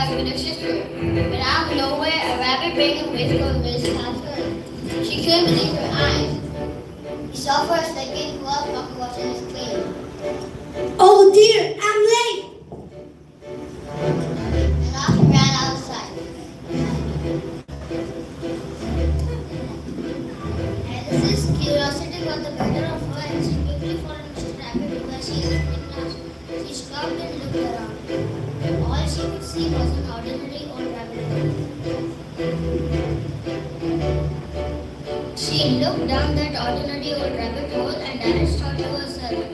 back with her sister. But out of nowhere, a rabbit ran away from Liz past her. She couldn't believe her eyes. He saw for a second who else Buck was in his clean. Oh dear, I'm late. And off he ran outside. Alice's curiosity got the better of her and she quickly followed Mr. Rabbit because she lived in the house. She stopped and looked around. All she could see was an ordinary old rabbit hole. She looked down that ordinary old rabbit hole and Alice thought to herself,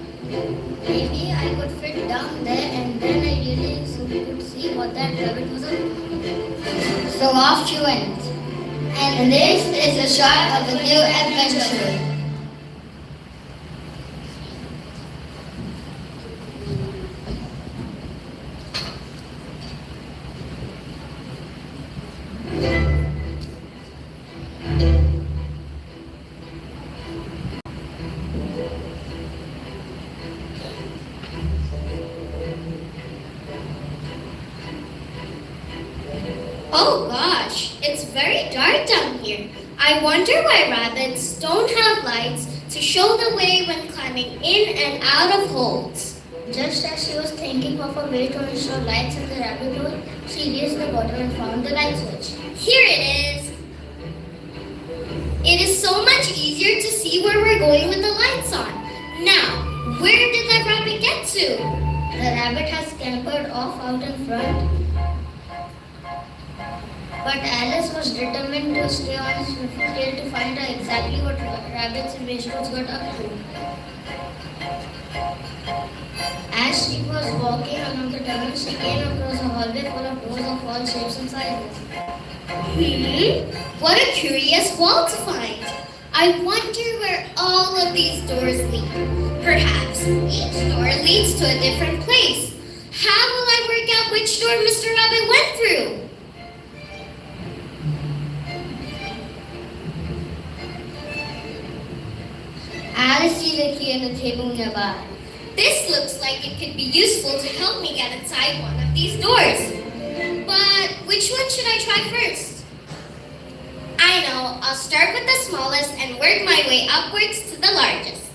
maybe I could fit down there and then I really could see what that rabbit was up to. So off she went. And this is the start of a new adventure. Oh gosh, it's very dark down here. I wonder why rabbits don't have lights to show the way when climbing in and out of holes. Just as she was thinking of a way to install lights in the rabbit hole, she raised the bottom and found the light switch. Here it is. It is so much easier to see where we're going with the lights on. Now, where did that rabbit get to? The rabbit has scampered off out in front. But Alice was determined to stay on his tail to find out exactly what rabbits and waistcoats got up to. As she was walking along the tunnel, she came across a hallway full of doors of all shapes and sizes. What a curious wall to find. I wonder where all of these doors lead. Perhaps each door leads to a different place. How will I work out which door Mr. Rabbit went through? Alice sees a key on the table nearby. This looks like it could be useful to help me get inside one of these doors. But which one should I try first? I know, I'll start with the smallest and work my way upwards to the largest.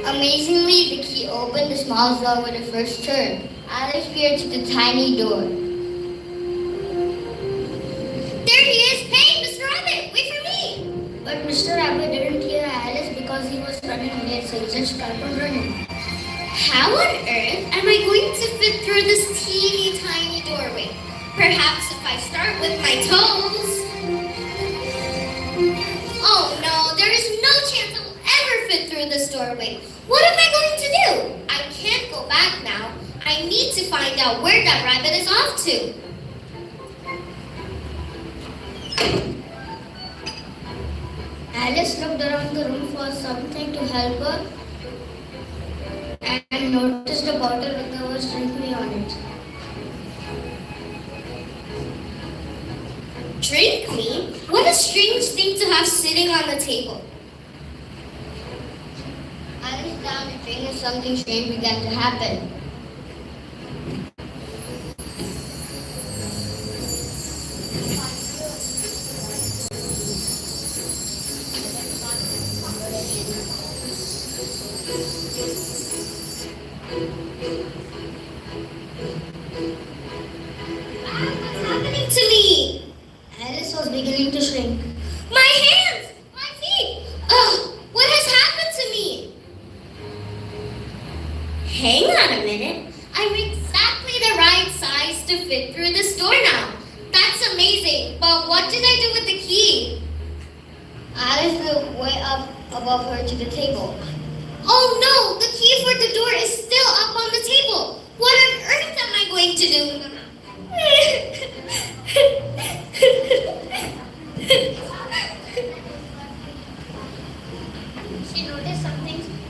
Amazingly, the key opened the smallest door with the first turn. Alice peered to the tiny door. There he is! Hey, Mr. Rabbit, wait for me! But Mr. Rabbit didn't hear Alice because he was running late, so he just kept on running. How on earth am I going to fit through this teeny tiny doorway? Perhaps if I start with my toes. Oh no, there is no chance I will ever fit through this doorway. What am I going to do? I can't go back now. I need to find out where that rabbit is off to. Alice looked around the room for something to help her and noticed a bottle with the word "Drink Me" on it. Drink me? What a strange thing to have sitting on the table. Alice down the drain and something strange began to happen. What's happening to me? Alice was beginning to shrink. My hands! My feet! Ugh! What has happened to me? Hang on a minute. I'm exactly the right size to fit through this door now. That's amazing. But what did I do with the key? Alice looked way up above her to the table. Oh no! The key for the door is still up on the table. What on earth am I going to do?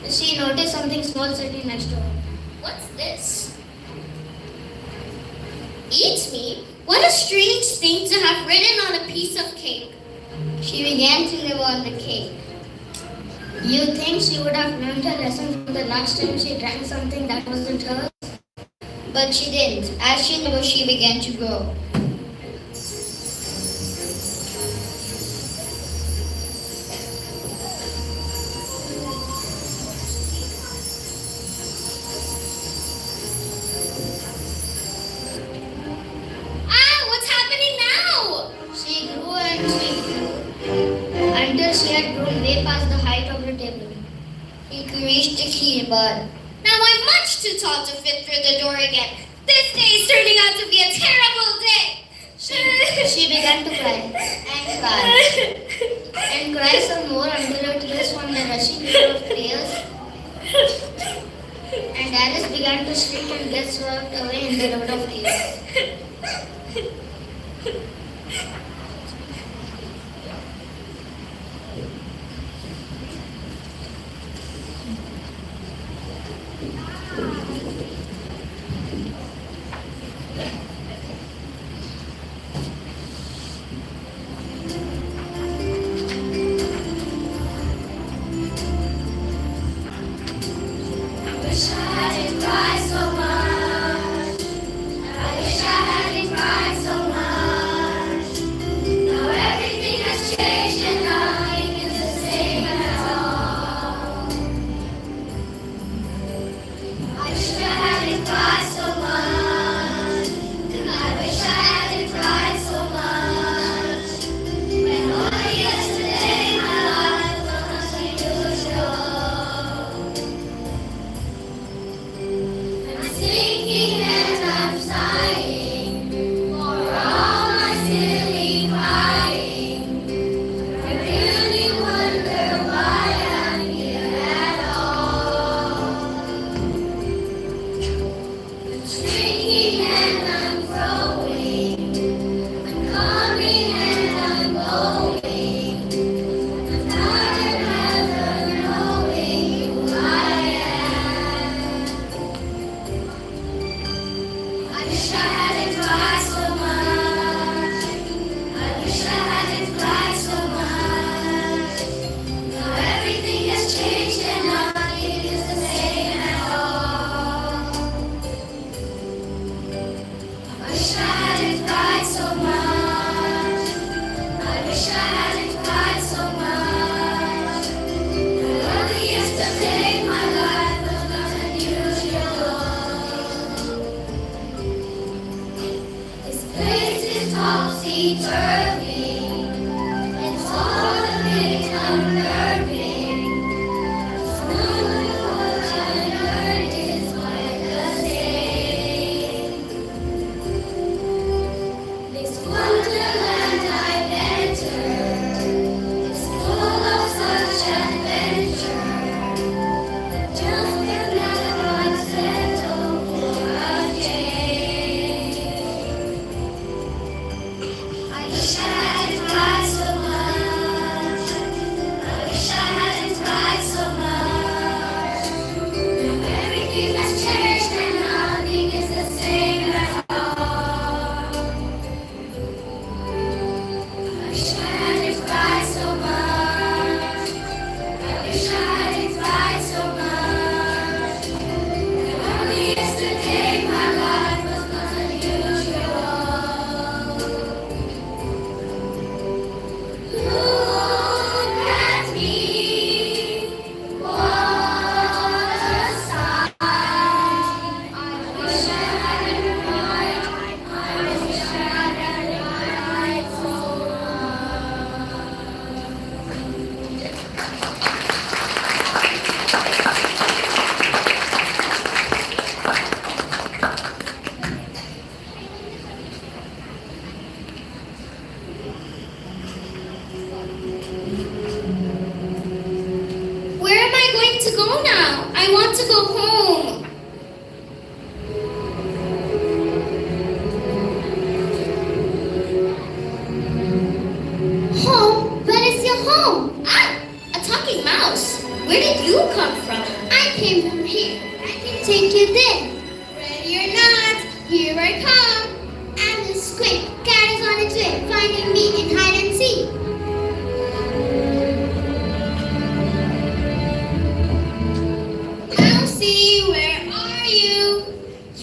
She noticed something small sitting next to her. What's this? Eat me? What a strange thing to have written on a piece of cake. She began to nibble on the cake. You think she would have learned her lesson from the last time she drank something that wasn't hers? But she didn't. As she grew, she began to grow. Ah, what's happening now? She grew and she grew until she had grown way past the height of the table. He reached the key, but now I'm much too tall to fit through the door again. This day is turning out to be a terrible day. She began to cry and cry and cry some more until her tears formed a rushing river of tears. And Alice began to shrink and get swept away in the river of tears.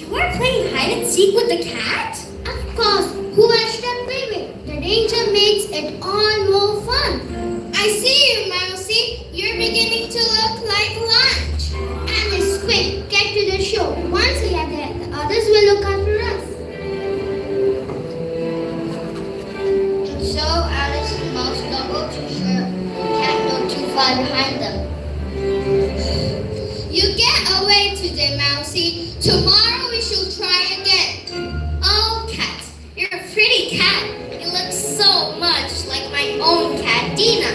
You are playing hide and seek with the cat? Of course, who else should I play with? The danger makes it all more fun. I see you, Mousy. You're beginning to look like lunch. Alice, quick, get to the show. Once we are there, the others will look after us. And so Alice and Mouse doubled to sure the cat not too far behind them. You get away today, Mousy. Tomorrow we shall try again. Oh, cat, you're a pretty cat. You look so much like my own cat, Dina.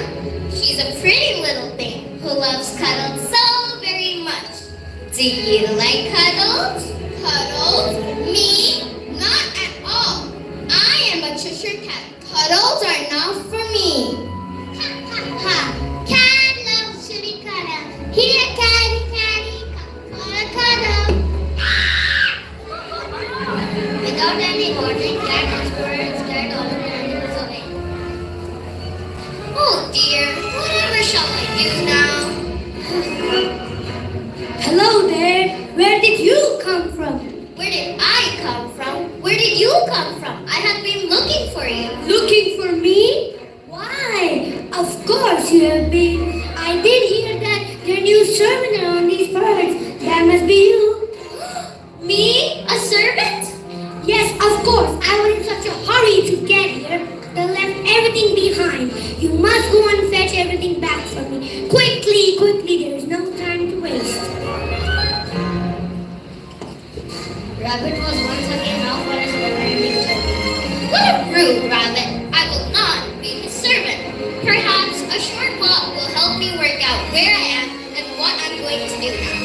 She's a pretty little thing who loves cuddles so very much. Do you like cuddles? Cuddles? Me? Not at all. I am a Cheshire cat. Cuddles are not for me. Ha ha ha! Cat loves to be cuddled. Here, catty, catty, come for a cuddle. Without any warning, cat whispered and scared all of the animals away. Oh dear, whatever shall I do now? Hello there. Where did you come from? Where did I come from? Where did you come from? I have been looking for you. Looking for me? Why? Of course you have been. I did hear that your new servant are on these birds. That must be you. Me? A servant? Yes, of course. I was in such a hurry to get here that I left everything behind. You must go and fetch everything back for me. Quickly, quickly. There is no time to waste. Rabbit was once again off on his never-ending journey. What a rude rabbit. I will not be his servant. Perhaps a short walk will help me work out where I am and what I'm going to do now.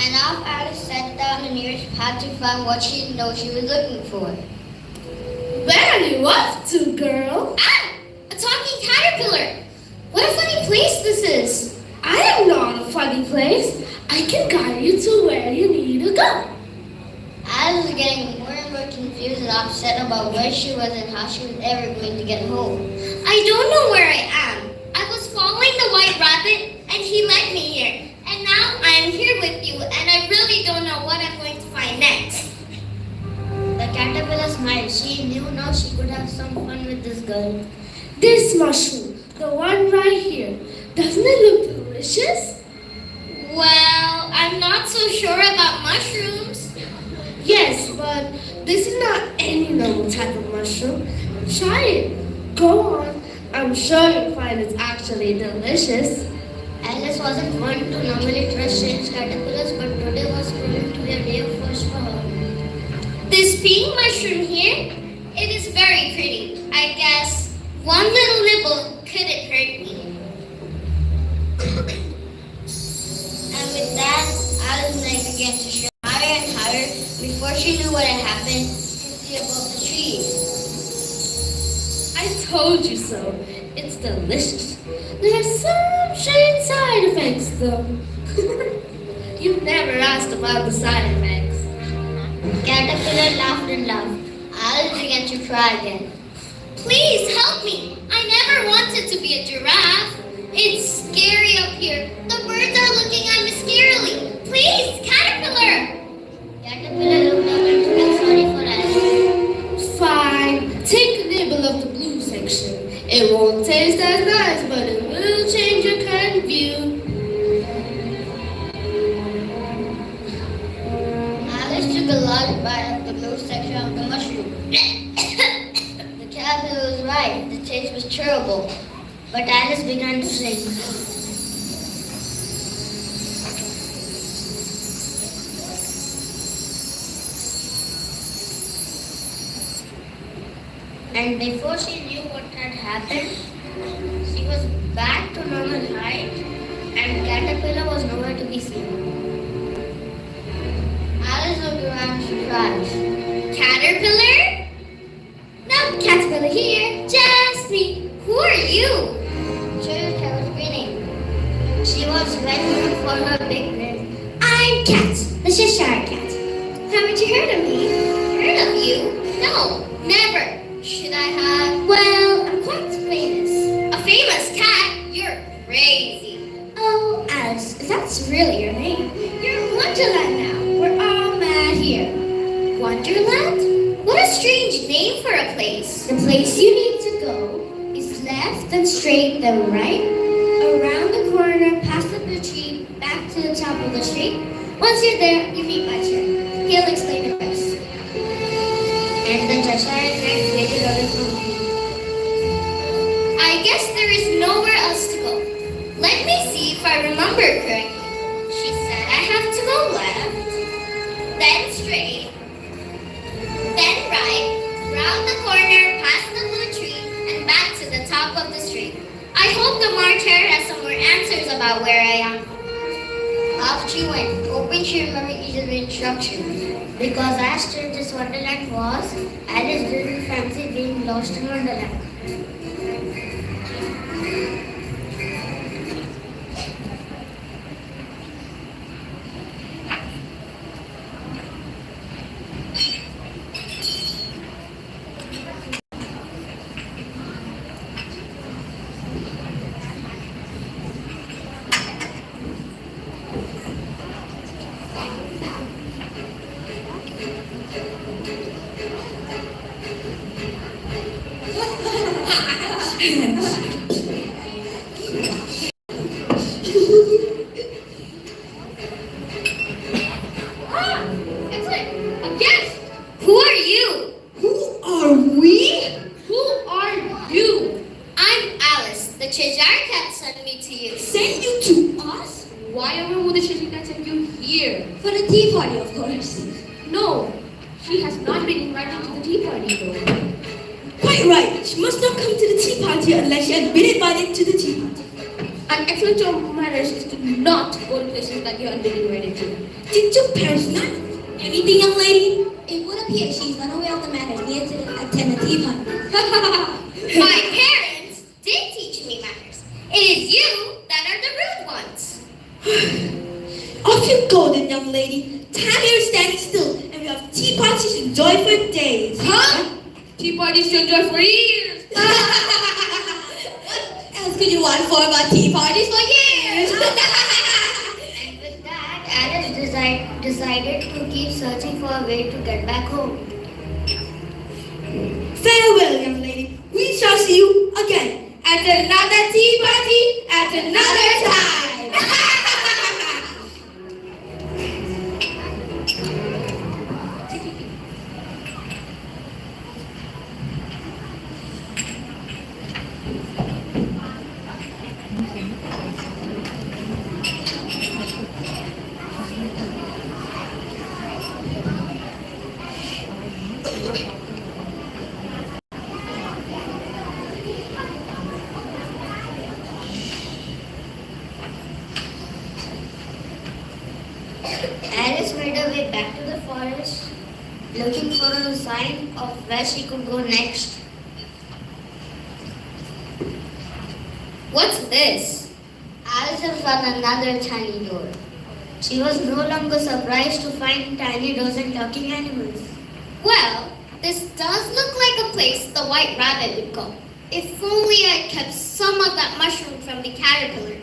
And off Alice sat down the nearest path to find what she didn't know she was looking for. Where are you off to, girl? Ah! A talking caterpillar! What a funny place this is! I am not a funny place. I can guide you to where you need to go. Alice was getting more and more confused and upset about where she was and how she was ever going to get home. I don't know where I am. I was following the white rabbit and he led me here. And now I am here with you and I really don't know what I'm going to find next. The caterpillar smiled. She knew now she could have some fun with this girl. This mushroom, the one right here, doesn't it look delicious? Well, I'm not so sure about mushrooms. Yes, but this is not any normal type of mushroom. Try it. Go on. I'm sure you'll find it's actually delicious. Alice wasn't one to normally trust strange caterpillars, but today was going to be a day of first for her. This pink mushroom here, it is very pretty. I guess one little nibble couldn't hurt me. And with that, Alice's neck began to shoot higher and higher. Before she knew what had happened, she flew above the trees. I told you so. It's delicious. There's some strange side effects, though. You never asked about the side effects. Caterpillar laughed and laughed. Alice began to try again. Please help me. I never wanted to be a giraffe. It's scary up here. The birds are looking at me scarily. Please, caterpillar. Caterpillar looked up and felt sorry for Alice. Fine. Take a nibble of the blue section. It won't taste as nice, but it will change your current view. Alice took a large bite of the blue section of the mushroom. The caterpillar was right. The taste was terrible. But Alice began to sing. And before she knew what had happened, she was back to normal height and Caterpillar was nowhere to be seen. scratch. Caterpillar? No caterpillar here, just me. Who are you? Church, I was reading. She was well known for her big grin. I'm Cat, the Cheshire Cat. Haven't you heard of me? Heard of you? No, never. Should I have? Well, I'm quite famous. A famous cat? You're crazy. Oh, Alice, if that's really your name, you're in Wonderland now. We're all mad here. Wonderland? What a strange name for a place. The place you need to go is left and straight, then right, around the corner, past the tree, back to the top of the street. Once you're there, you meet my chair. He'll explain it best. And the Cheshire Cat faded away from me. I guess there is nowhere else to go. Let me see if I remember correctly. She said I have to go left, then straight, then right, round the corner, past the blue tree, and back to the top of the street. I hope the martyr has some more answers about where I am. Off she went, hoping she remembered each of the instructions. Because as strange as Wonderland was, Alice didn't fancy being lost in Wonderland. Excellent. A guest. Who are you? Who are we? Who are you? I'm Alice. The Cheshire Cat sent me to you. Send you to us? Why ever would the Cheshire Cat send you here? For the tea party, of course. No, she has not been invited to the tea party though. Quite right. She must not come to the tea party unless she has been invited to the tea party. An excellent job of manners is to not go to places that you have been invited to. Did your parents not? Anything, young lady? It would appear she's unaware of the manners needed to attend a tea party. My parents did teach me manners. It is you that are the rude ones. Off you go then, young lady. Time here is standing still, and we have tea parties to enjoy for days. Huh? Tea parties to enjoy for years. What else could you want for about tea parties for years? And with that, Alice decided to keep searching for a way to get back home. Farewell, young lady. We shall see you again at another tea party at another time. Alice made her way back to the forest, looking for a sign of where she could go next. What's this? Alice had found another tiny door. She was no longer surprised to find tiny doors and talking animals. Well, this does look like a place the white rabbit would go. If only I kept some of that mushroom from the caterpillar.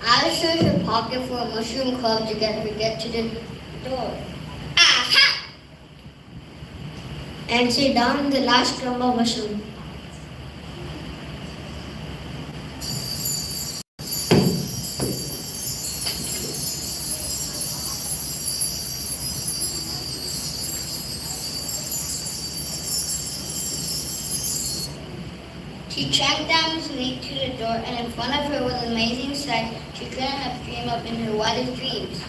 Alice searched her pocket for a mushroom curve to get to the door. Aha! And she downed the last crumb of mushroom. She tracked down the snake to the door, and in front of her was an amazing sight she couldn't have dreamed of in her wildest dreams.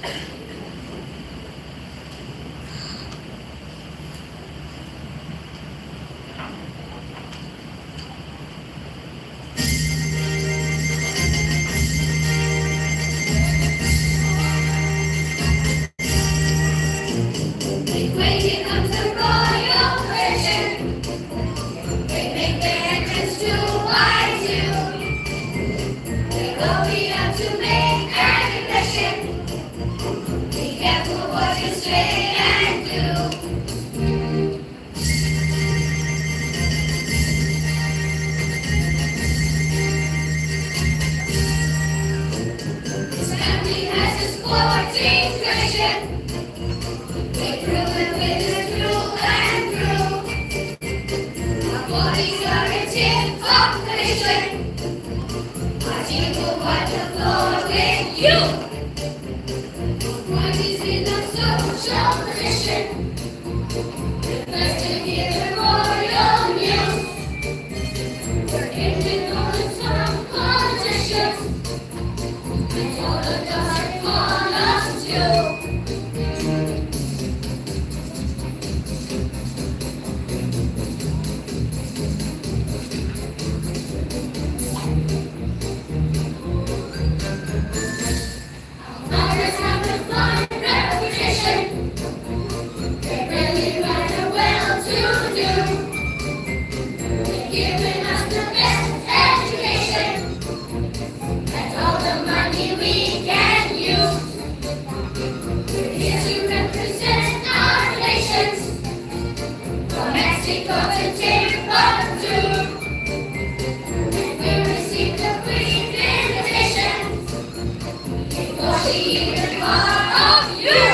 Wait, 14th tradition. We prove it with this through and through. Our bodies are in tip top condition. Our team will wipe the floor with you. Bodies in a social position. Best to hear the royal news. We're independent from politicians. And all the dust upon us too. Mothers have a fine reputation. They really run a well-to-do. They've given us the best education and all the money we can use. We're here to represent our nations, from Mexico to Timbuktu. And we received the Queen's invitation before she even thought of you.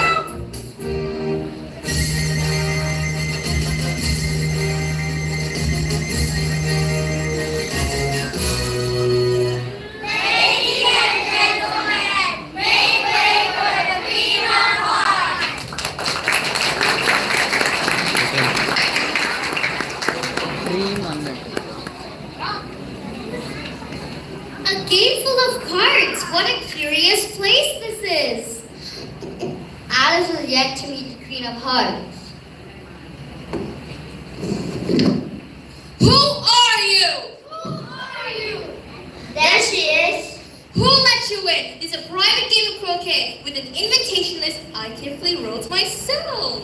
Ladies and gentlemen, make way for the Queen of Hearts. A game full of cards. What a curious place this is. Alice is yet to meet the Queen of Hearts. Who are you? Who are you? There she is. Who let you in? It's a private game of croquet with an invitation list I carefully wrote myself.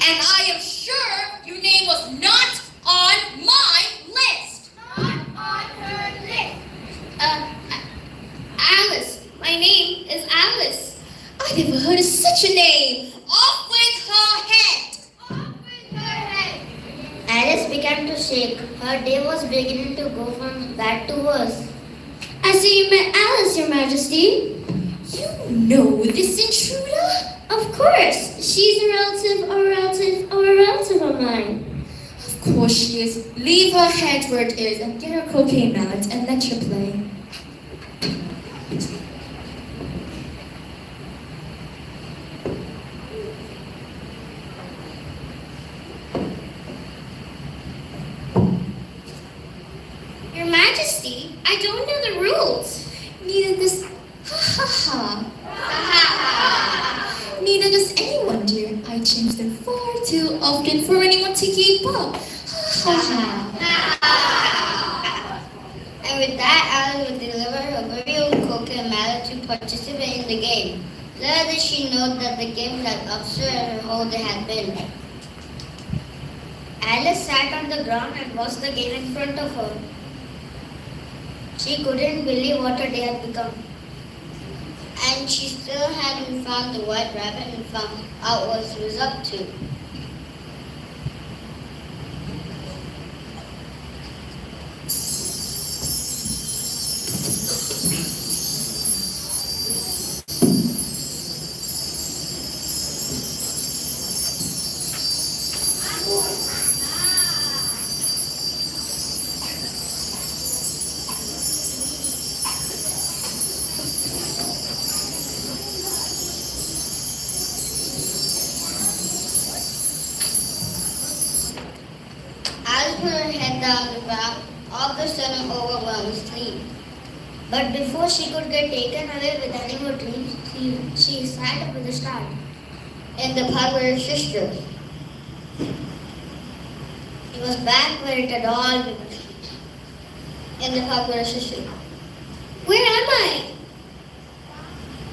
And I am sure your name was not on my list. Not on her list. Alice. My name is Alice. I never heard of such a name. Off with her head. Off with her head. Alice began to shake. Her day was beginning to go from bad to worse. I see you met Alice, Your Majesty. You know this intruder? Of course. She's a relative of mine. Of course she is. Leave her head where it is and get her croquet mallet and let her play. Your Majesty, I don't know the rules. Neither does Neither does anyone, dear. I change them far too often for anyone to keep up. And with that, Alice would deliver her very own croquet mallet to participate in the game. Little did she know that the game had upset her whole day had been. Alice sat on the ground and watched the game in front of her. She couldn't believe what her day had become. And she still hadn't found the white rabbit and found out what he was up to. Alice put her head down the back of the sudden overwhelmed sleep. But before she could get taken away with any more dreams, she sat up with a start. In the park with her sister. She was back where it had all begun. In the park with her sister. Where am I?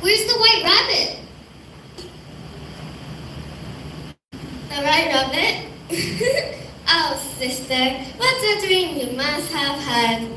Where's the white rabbit? The white rabbit? Oh, sister, what a dream you must have had.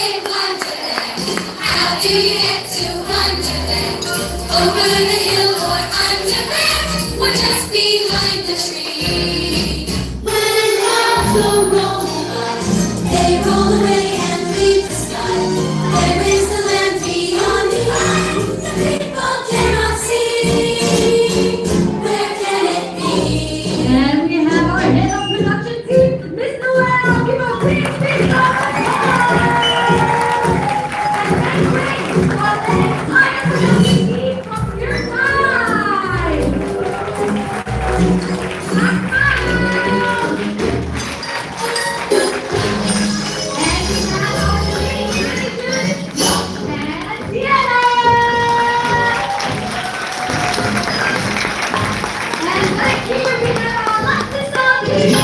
In Wonderland, how do you get to Wonderland? Over the hill or under there, or just behind the tree? When clouds go rolling by, they roll away and leave the sky. There is the land beyond the eye, the people cannot see. Where can it be? And we have our head of production team, Miss Noel. Give a big, big round of applause. And great for the entire production team from your side. And we have our lead managers, and Diana. And thank you for being our Alexis Zombie.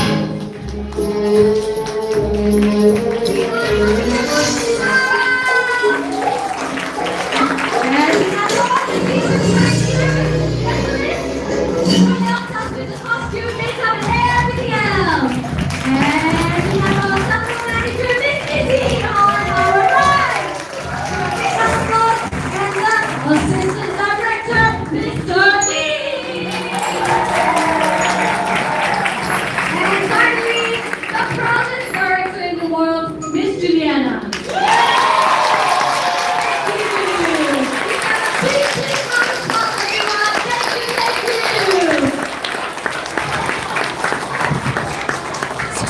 Assistant Director, Mr. Lee. And finally, the proudest director in the world, Miss Juliana. Thank you. We have a big, big round of applause, everyone. Thank you.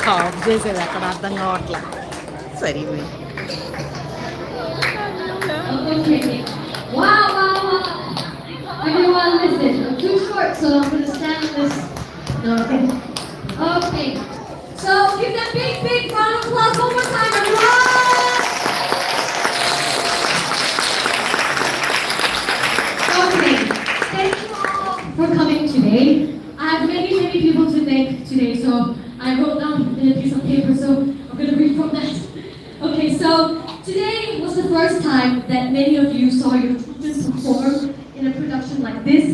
Stop చేసేది అక్కడ అర్థం కావట్లే సరిపోయి Okay. Wow, wow, wow. Everyone listen. I'm too short, so I'm going to stand on this. No, okay. Okay. So give that big, big round of applause one more time, everyone. Okay. Thank you all for coming today. I have many, many people to thank today, so I wrote down in a piece of paper, so I'm going to read from that. Okay, so today was the first time that many of you saw your children perform in a production like this,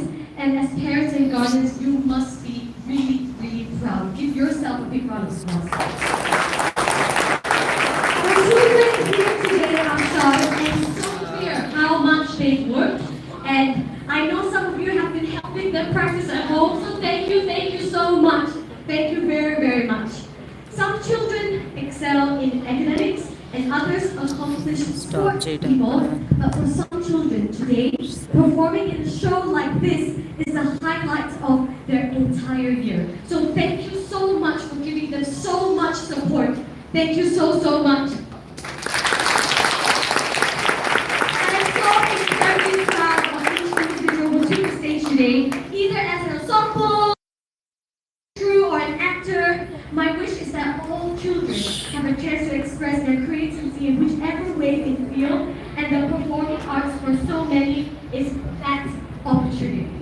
and as parents and guardians, you must be really, really proud. Give yourself a big round of applause. Our children here today are shocked and so clear how much they've worked, and I know some of you have been helping them practice at home, so thank you so much. Thank you very, very much. Some children excel in academics, and others accomplish sport people, but for some children today, performing in a show like this is the highlight of their entire year. So thank you so much for giving them so much support. Thank you so much. I'm so incredibly proud of each individual who took the stage today, either as an ensemble, crew, or an actor. My wish is that all children have a chance to express their creativity in whichever way they feel, and the performing arts for so many is that